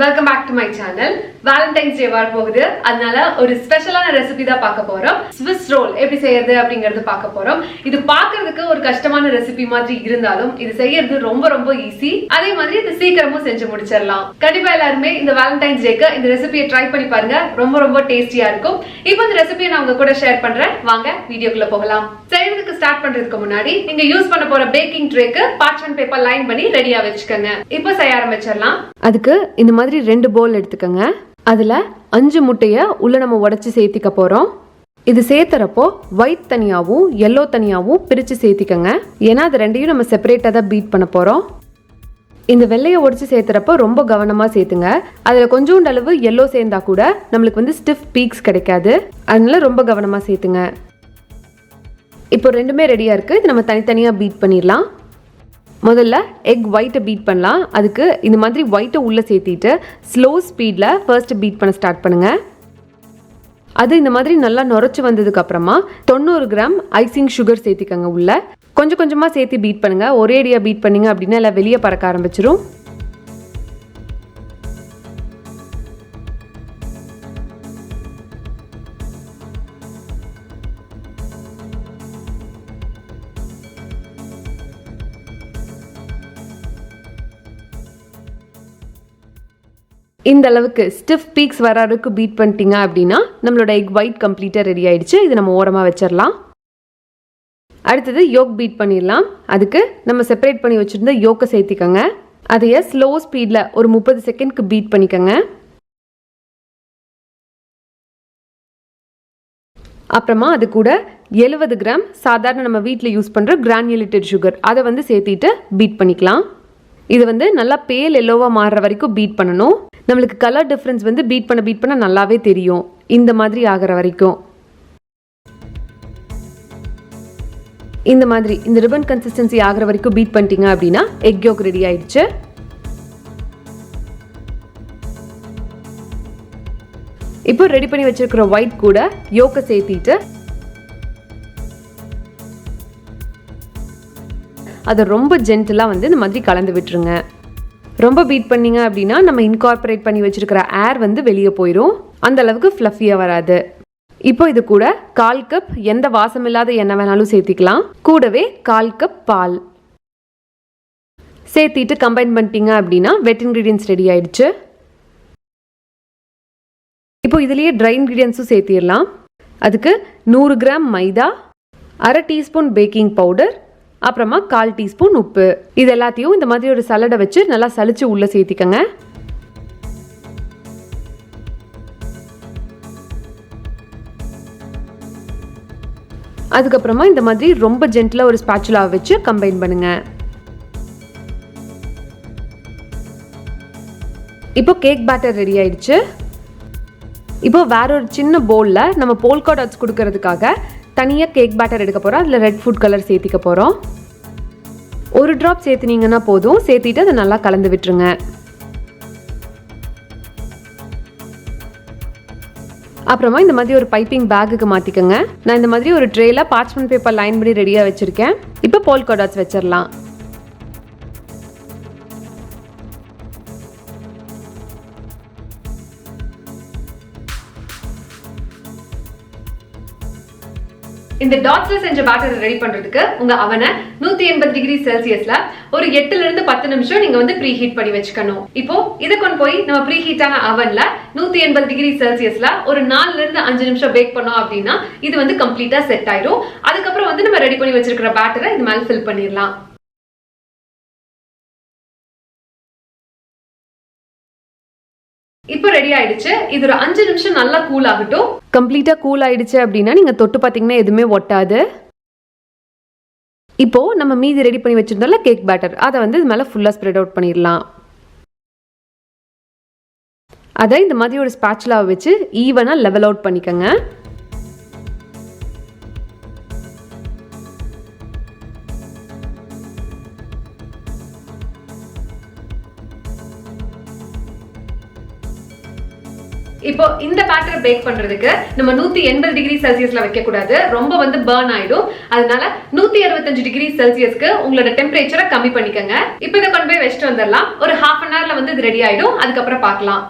Welcome back to my channel. Valentine's Day வர போகுது. அதனால ஒரு ஸ்பெஷலான ரெசிபி தான் பார்க்க போறோம். Swiss roll எப்படி செய்யறது அப்படிங்கறது பார்க்க போறோம். இது பார்க்கிறதுக்கு ஒரு கஷ்டமான ரெசிபி மாதிரி இருந்தாலும் இது செய்யறது ரொம்ப ரொம்ப ஈஸி. அதே மாதிரி இது சீக்கிரமும் செஞ்சு முடிச்சிடலாம். கண்டிப்பா எல்லாரும் இந்த Valentine's Day-க்கு இந்த ரெசிபியை ட்ரை பண்ணி பாருங்க. ரொம்ப ரொம்ப டேஸ்டியா இருக்கும். இப்போ இந்த ரெசிபியை நான் உங்க கூட ஷேர் பண்றேன். வாங்க வீடியோக்குள்ள போகலாம். செய்யறதுக்கு ஸ்டார்ட் பண்றதுக்கு முன்னாடி நீங்க யூஸ் பண்ண போற பேக்கிங் ட்ரேக்கு பார்ச்மென்ட் பேப்பர் லைன் பண்ணி ரெடியா வெச்சுக்கங்க. இப்போ செய்ய ஆரம்பிச்சிடலாம். அதுக்கு இந்த மாதிரி ரெண்டு பவுல் எடுத்துக்கங்க. அதுல 5 முட்டைய உள்ள நம்ம உடைச்சு சேர்த்திக்க போறோம். இது சேர்த்துறப்போ ஒயிட் தனியாவும் yellow தனியாவும் பிரிச்சு சேர்த்திக்கங்க. ஏன்னா அது ரெண்டையும் நம்ம செப்பரேட்டா தான் பீட் பண்ண போறோம். இந்த வெள்ளையை உடைச்சு சேர்த்துறப்போ ரொம்ப கவனமா சேர்த்துங்க. அதுல கொஞ்சோண்டு அளவு yellow சேர்ந்தா கூட நம்மளுக்கு ஸ்டிஃப் பீக்ஸ் கிடைக்காது. அதனால ரொம்ப கவனமா சேர்த்துங்க. இப்போ ரெண்டுமே ரெடியா இருக்கு. இது நம்ம தனித்தனியா பீட் பண்ணிடலாம். முதல்ல எக் ஒயிட்டை பீட் பண்ணலாம். அதுக்கு இந்த மாதிரி ஒயிட்டை உள்ளே சேர்த்திட்டு ஸ்லோ ஸ்பீடில் ஃபர்ஸ்ட் பீட் பண்ண ஸ்டார்ட் பண்ணுங்கள். அது இந்த மாதிரி நல்லா நுரைச்சி வந்ததுக்கு அப்புறமா 90 கிராம் ஐசிங் சுகர் சேர்த்திக்கங்க. உள்ள கொஞ்சம் கொஞ்சமாக சேர்த்து பீட் பண்ணுங்கள். ஒரே அடியாக பீட் பண்ணிங்க அப்படின்னா எல்லாம் வெளியே பறக்க ஆரம்பிச்சிடும். இந்த அளவுக்கு ஸ்டிஃப் பீக்ஸ் வர அளவுக்கு பீட் பண்ணிட்டீங்க அப்படின்னா நம்மளோட எக் ஒயிட் கம்ப்ளீட்டாக ரெடி ஆயிடுச்சு. இது நம்ம ஓரமாக வச்சிடலாம். அடுத்தது யோக் பீட் பண்ணிடலாம். அதுக்கு நம்ம செப்பரேட் பண்ணி வச்சுருந்த யோக்கை சேர்த்திக்கங்க. அதையே ஸ்லோ ஸ்பீடில் ஒரு 30 செகண்ட்க்கு பீட் பண்ணிக்கங்க. அப்புறமா அது கூட 70 கிராம் சாதாரண நம்ம வீட்டில் யூஸ் பண்ணுற கிரானுலேட்டட் சுகர் அதை சேர்த்திட்டு பீட் பண்ணிக்கலாம். இது நல்லா பேல் எல்லோவாக மாறுற வரைக்கும் பீட் பண்ணணும். நம்மளுக்கு கலர் டிஃப்ரென்ஸ் பீட் பண்ண நல்லாவே தெரியும். இந்த மாதிரி ஆகிற வரைக்கும் இந்த மாதிரி இந்த ரிப்பன் கன்சிஸ்டன்சி ஆகிற வரைக்கும் பீட் பண்ணிட்டீங்க அப்படின்னா எக் யோக் ரெடி ஆயிடுச்சு. இப்போ ரெடி பண்ணி வச்சிருக்கிற ஒயிட் கூட யோக்கை சேர்த்திட்டு அதை ரொம்ப ஜென்டிலாக இந்த மாதிரி கலந்து விட்டுருங்க. ரொம்ப பீட் பண்ணிங்க அப்படின்னா நம்ம இன்கார்பரேட் பண்ணி வச்சிருக்கிற ஏர் வெளியே போயிடும். அந்த அளவுக்கு ஃப்ளஃபியாக வராது. இப்போ இது கூட 1/4 கப் எந்த வாசம் இல்லாத எண்ணெய் வேணாலும் சேர்த்திக்கலாம். கூடவே 1/4 கப் பால் சேர்த்திட்டு கம்பைன் பண்ணிட்டீங்க அப்படின்னா வெட் இன்க்ரீடியன்ஸ் ரெடி ஆயிடுச்சு. இப்போ இதுலேயே ட்ரை இன்க்ரீடியன்ஸும் சேர்த்திடலாம். அதுக்கு 100 கிராம் மைதா, 1/2 டீஸ்பூன் பேக்கிங் பவுடர், அப்புறமா 1/4 டீஸ்பூன் உப்பு. இது எல்லாத்தையும் இந்த மாதிரி ஒரு சலடை வச்சு நல்லா சலிச்சு உள்ள சேர்த்திக்கங்க. அதுக்கப்புறமா இந்த மாதிரி ரொம்ப ஜென்டிலா ஒரு ஸ்பாச்சுலாவை வச்சு கம்பைன் பண்ணுங்க. இப்போ கேக் பேட்டர் ரெடி ஆயிடுச்சு. இப்போ வேற ஒரு சின்ன பவுல்ல நம்ம போல்கா டாட்ஸ் கொடுக்கறதுக்காக தனியாக கேக் பேட்டர் எடுக்க போகிறோம். அதில் ரெட் ஃபுட் கலர் சேர்த்திக்க போகிறோம். ஒரு ட்ராப் சேர்த்துனீங்கன்னா போதும். சேர்த்திட்டு அதை நல்லா கலந்து விட்டுருங்க. அப்புறமா இந்த மாதிரி ஒரு பைப்பிங் பேக்குக்கு மாற்றிக்கோங்க. நான் இந்த மாதிரி ஒரு ட்ரேயில் பார்ச்மென்ட் பேப்பர் லைன் பண்ணி ரெடியாக வச்சுருக்கேன். இப்போ போல்கா டாட்ஸ் வச்சிடலாம். இந்த டாட்ஸ்ல செஞ்ச பேட்டரை ரெடி பண்றதுக்கு உங்க அவனை 180 டிகிரி செல்சியஸ்ல ஒரு 8 ல இருந்து 10 நிமிஷம் நீங்க ப்ரீ ஹீட் பண்ணி வச்சுக்கணும். இப்போ இதை கொண்டு போய் நம்ம ப்ரீ ஹீட்டான அவன்ல 180 டிகிரி செல்சியஸ்ல ஒரு 4 ல இருந்து 5 நிமிஷம் பேக் பண்ணோம் அப்படின்னா இது கம்ப்ளீட்டா செட் ஆயிடும். அதுக்கப்புறம் நம்ம ரெடி பண்ணி வச்சிருக்கிற பேட்டரை இது மேல ஃபில் பண்ணிடலாம். இப்போ ரெடி ஆயிடுச்சு. இது ஒரு 5 நிமிஷம் நல்லா கூல் ஆகட்டும். கம்ப்ளீட்டா கூல் ஆயிடுச்சு அப்படின்னா நீங்க தொட்டு பாத்தீங்கன்னா எதுவுமே ஒட்டாது. இப்போ நம்ம மீதி ரெடி பண்ணி வச்சிருந்தோம்ல கேக் பேட்டர், அதை இது மேல ஃபுல்லா ஸ்ப்ரெட் அவுட் பண்ணிடலாம். அதை இந்த மாதிரி ஒரு ஸ்பாச்சுலாவை வச்சு ஈவனா லெவல் அவுட் பண்ணிக்கங்க. இப்போ இந்த பேட்டரை பேக் பண்றதுக்கு நம்ம 180 டிகிரி செல்சியஸ்ல வைக்க கூடாது, ரொம்ப வந்து பர்ன் ஆயிடும். அதனால 165 டிகிரி செல்சியஸ்க்கு உங்களோட டெம்பரேச்சரை கம்மி பண்ணிக்கங்க. இப்போ இதை கொண்டு போய் வச்சுட்டு வந்துடலாம். ஒரு ஹாஃப் அன் ஹவர்ல வந்து இது ரெடி ஆயிடும். அதுக்கப்புறம் பார்க்கலாம்.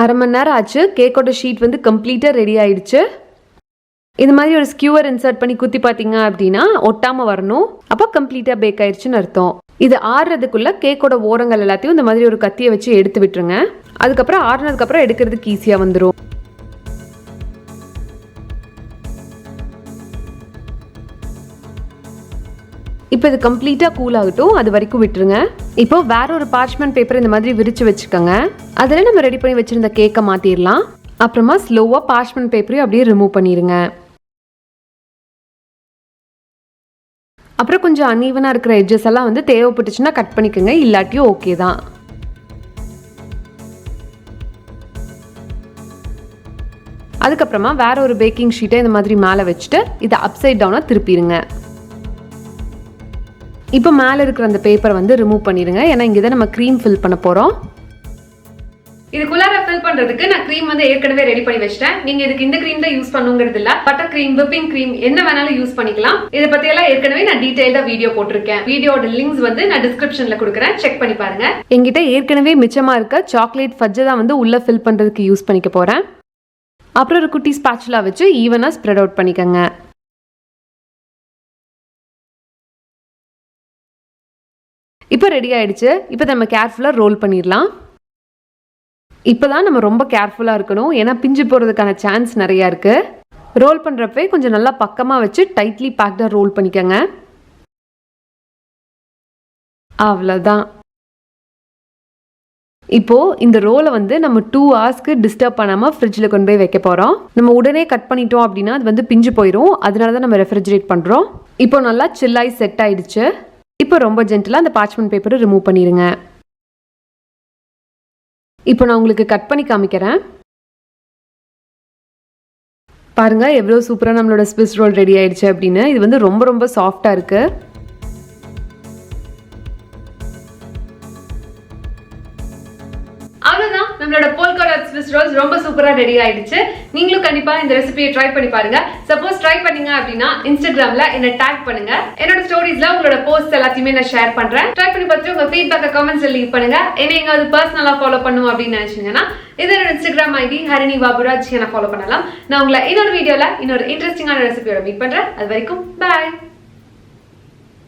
அரை மணி நேரம் ஆச்சு. கேக்கோட ஷீட் வந்து கம்ப்ளீட்டா ரெடி ஆயிடுச்சு. இது மாதிரி ஒரு ஸ்கியூவர் இன்சர்ட் பண்ணி குத்தி பார்த்தீங்க அப்படின்னா ஒட்டாம வரணும். அப்போ கம்ப்ளீட்டா பேக் ஆயிடுச்சுன்னு அர்த்தம். இது ஆறுறதுக்குள்ள கேக்கோட ஓரங்கள் எல்லாத்தையும் இந்த மாதிரி ஒரு கத்தியை வச்சு எடுத்து விட்டுருங்க. அதுக்கப்புறம் ஆறுனதுக்கு அப்புறம் எடுக்கிறதுக்கு ஈஸியா வந்துடும். இப்போ இது கம்ப்ளீட்டா கூல் ஆகட்டும், அது வரைக்கும் விட்டுருங்க. இப்போ வேற ஒரு பார்ச்மெண்ட் பேப்பர் இந்த மாதிரி விரிச்சு வச்சுக்கோங்க. அதில் நம்ம ரெடி பண்ணி வச்சிருந்த கேக்கை மாத்திரலாம். அப்புறமா ஸ்லோவா பார்ச்மெண்ட் பேப்பரையும் அப்படியே ரிமூவ் பண்ணிருங்க. அப்புறம் கொஞ்சம் அன்ஈவனா இருக்கிற எட்ஜஸ் எல்லாம் வந்து தேவைப்பட்டுச்சுன்னா கட் பண்ணிக்கோங்க, இல்லாட்டியும் ஓகே தான். அதுக்கப்புறமா வேற ஒரு பேக்கிங் ஷீட்டை இந்த மாதிரி மேலே வச்சுட்டு இதை அப்சைட் டவுனா திருப்பிடுங்க. இப்போ மேலே இருக்கிற அந்த பேப்பரை வந்து ரிமூவ் பண்ணிடுங்க, ஏன்னா இங்கே தான் நம்ம க்ரீம் ஃபில் பண்ண போகிறோம். இதுக்குள்ளார ஃபில் பண்றதுக்கு நான் க்ரீம் வந்து ஏற்கனவே ரெடி பண்ணி வச்சிட்டேன். நீங்க இதுக்கு இந்த க்ரீம் தான் யூஸ் பண்ணுங்கிறது இல்ல, பட்டர் க்ரீம், விப்பிங் க்ரீம் என்ன வேணாலும் யூஸ் பண்ணிக்கலாம். இதை பத்தி எல்லாம் ஏற்கனவே நான் டீடைல்டா வீடியோ போட்டிருக்கேன். வீடியோட லிங்க்ஸ் வந்து நான் டிஸ்கிரிப்ஷன்ல கொடுக்குறேன், செக் பண்ணி பாருங்க. என்கிட்ட ஏற்கனவே மிச்சமா இருக்க சாக்லேட் ஃபட்ஜை தான் வந்து உள்ள ஃபில் பண்றதுக்கு யூஸ் பண்ணிக்க போறேன். அப்புறம் ஒரு குட்டி ஸ்பாச்சுலா வச்சு ஈவனா ஸ்ப்ரெட் அவுட் பண்ணிக்கங்க. இப்போ ரெடி ஆயிடுச்சு. இப்போ நம்ம கேர்ஃபுல்லா ரோல் பண்ணிடலாம். இப்போதான் நம்ம ரொம்ப கேர்ஃபுல்லாக இருக்கணும், ஏன்னா பிஞ்சு போகிறதுக்கான சான்ஸ் நிறையா இருக்குது. ரோல் பண்ணுறப்பே கொஞ்சம் நல்லா பக்கமாக வச்சு டைட்லி பேக்டாக ரோல் பண்ணிக்கோங்க. அவ்வளோதான். இப்போது இந்த ரோலை வந்து நம்ம 2 ஹவர்ஸ்க்கு டிஸ்டர்ப் பண்ணாமல் ஃப்ரிட்ஜில் கொண்டு போய் வைக்க போகிறோம். நம்ம உடனே கட் பண்ணிட்டோம் அப்படின்னா அது வந்து பிஞ்சு போயிடும். அதனால தான் நம்ம ரெஃப்ரிஜரேட் பண்ணுறோம். இப்போ நல்லா சில்லாகி செட் ஆயிடுச்சு. இப்போ ரொம்ப ஜென்டலாக அந்த பார்ச்மெண்ட் பேப்பரை ரிமூவ் பண்ணிடுங்க. இப்போ நான் உங்களுக்கு கட் பண்ணி காமிக்கிறேன். பாருங்க எவ்வளோ சூப்பராக நம்மளோட ஸ்விஸ் ரோல் ரெடி ஆயிடுச்சு அப்படின்னு. இது வந்து ரொம்ப ரொம்ப சாஃப்டாக இருக்கு. அவ்வளவுதான், நம்மளோட Polka Dot Swiss Rolls ரொம்ப சூப்பரா ரெடி ஆயிடுச்சு. நீங்களும் கண்டிப்பா இந்த ரெசிபியை ட்ரை பண்ணி பாருங்க. சப்போஸ் ட்ரை பண்ணீங்க அப்படின்னா இன்ஸ்டாகிராம்ல என்ன டேக் பண்ணுங்க. என்னோட ஸ்டோரிஸ்ல உங்களோட போஸ்ட் எல்லாத்தையுமே நான் ஷேர் பண்றேன். ட்ரை பண்ணி பார்த்துட்டு உங்க ஃபீட்பேக்கை கமெண்ட்ஸ்ல லீவ் பண்ணுங்க. என்ன எங்காவது பர்சனலா ஃபாலோ பண்ணும் அப்படின்னு நினைச்சீங்கன்னா இது என்னோட இன்ஸ்டாகிராம் ஐடி ஹரிணி பாபுராஜ், என்ன ஃபாலோ பண்ணலாம். நான் உங்களை இன்னொரு வீடியோல இன்னொரு இன்ட்ரெஸ்டிங்கான ரெசிபியோட மீட் பண்றேன். அது வரைக்கும் பாய்.